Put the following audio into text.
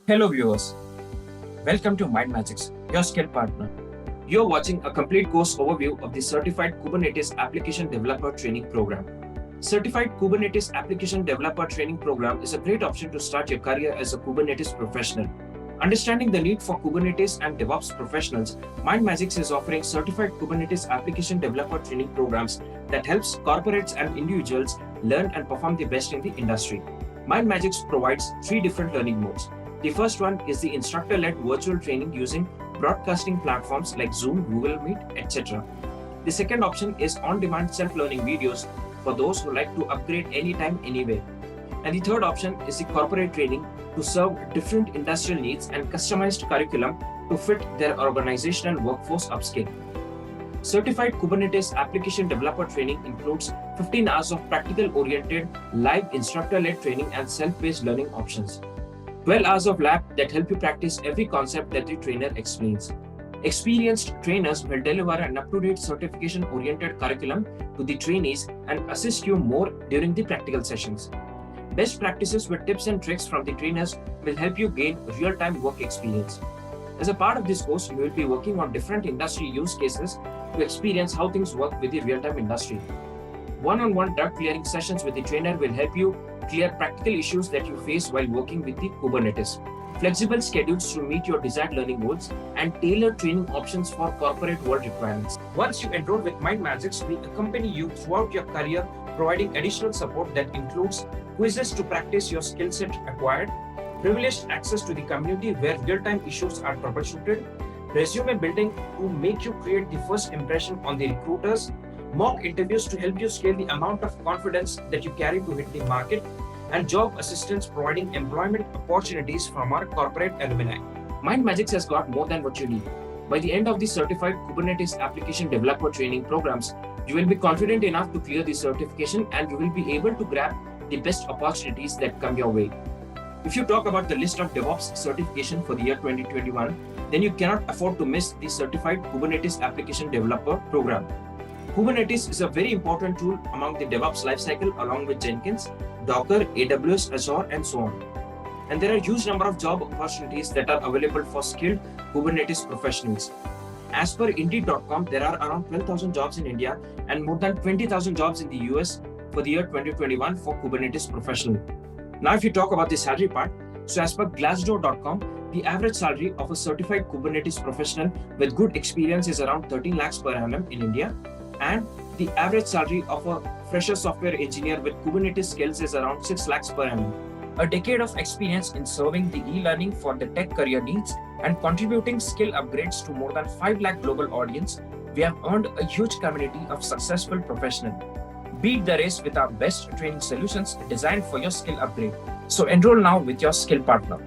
Hello viewers, welcome to Mind Magics, your skill partner. You're watching a complete course overview of the Certified Kubernetes Application Developer Training Program. Certified Kubernetes Application Developer Training Program is a great option to start your career as a Kubernetes professional. Understanding the need for Kubernetes and DevOps professionals, Mind Magics is offering Certified Kubernetes Application Developer Training programs that helps corporates and individuals learn and perform the best in the industry. Mind Magics provides 3 different learning modes. The first one is the instructor-led virtual training using broadcasting platforms like Zoom, Google Meet, etc. The second option is on-demand self-learning videos for those who like to upgrade anytime, anywhere. And the third option is the corporate training to serve different industrial needs and customized curriculum to fit their organizational workforce upskill. Certified Kubernetes Application Developer Training includes 15 hours of practical-oriented, live instructor-led training and self-paced learning options. 12 hours of lab that help you practice every concept that the trainer explains. Experienced trainers will deliver an up-to-date certification-oriented curriculum to the trainees and assist you more during the practical sessions. Best practices with tips and tricks from the trainers will help you gain real-time work experience. As a part of this course, you will be working on different industry use cases to experience how things work with the real-time industry. One-on-one doubt clearing sessions with the trainer will help you clear practical issues that you face while working with the Kubernetes. Flexible schedules to meet your desired learning goals and tailored training options for corporate world requirements. Once you enroll with Mind Magics, we accompany you throughout your career, providing additional support that includes quizzes to practice your skill set acquired, privileged access to the community where real-time issues are troubleshooted, resume building to make you create the first impression on the recruiters, mock interviews to help you scale the amount of confidence that you carry to hit the market, and job assistance providing employment opportunities from our corporate alumni. Mind Magics has got more than what you need. By the end of the Certified Kubernetes Application Developer Training programs, you will be confident enough to clear the certification and you will be able to grab the best opportunities that come your way. If you talk about the list of DevOps certification for the year 2021, then you cannot afford to miss the Certified Kubernetes Application Developer program. Kubernetes is a very important tool among the DevOps lifecycle along with Jenkins, Docker, AWS, Azure, and so on. And there are a huge number of job opportunities that are available for skilled Kubernetes professionals. As per Indeed.com, there are around 12,000 jobs in India and more than 20,000 jobs in the US for the year 2021 for Kubernetes professional. Now, if you talk about the salary part, so as per Glassdoor.com, the average salary of a certified Kubernetes professional with good experience is around 13 lakhs per annum in India. And the average salary of a fresher software engineer with Kubernetes skills is around 6 lakhs per annum. A decade of experience in serving the e-learning for the tech career needs and contributing skill upgrades to more than 5 lakh global audience, we have earned a huge community of successful professionals. Beat the race with our best training solutions designed for your skill upgrade. So enroll now with your skill partner.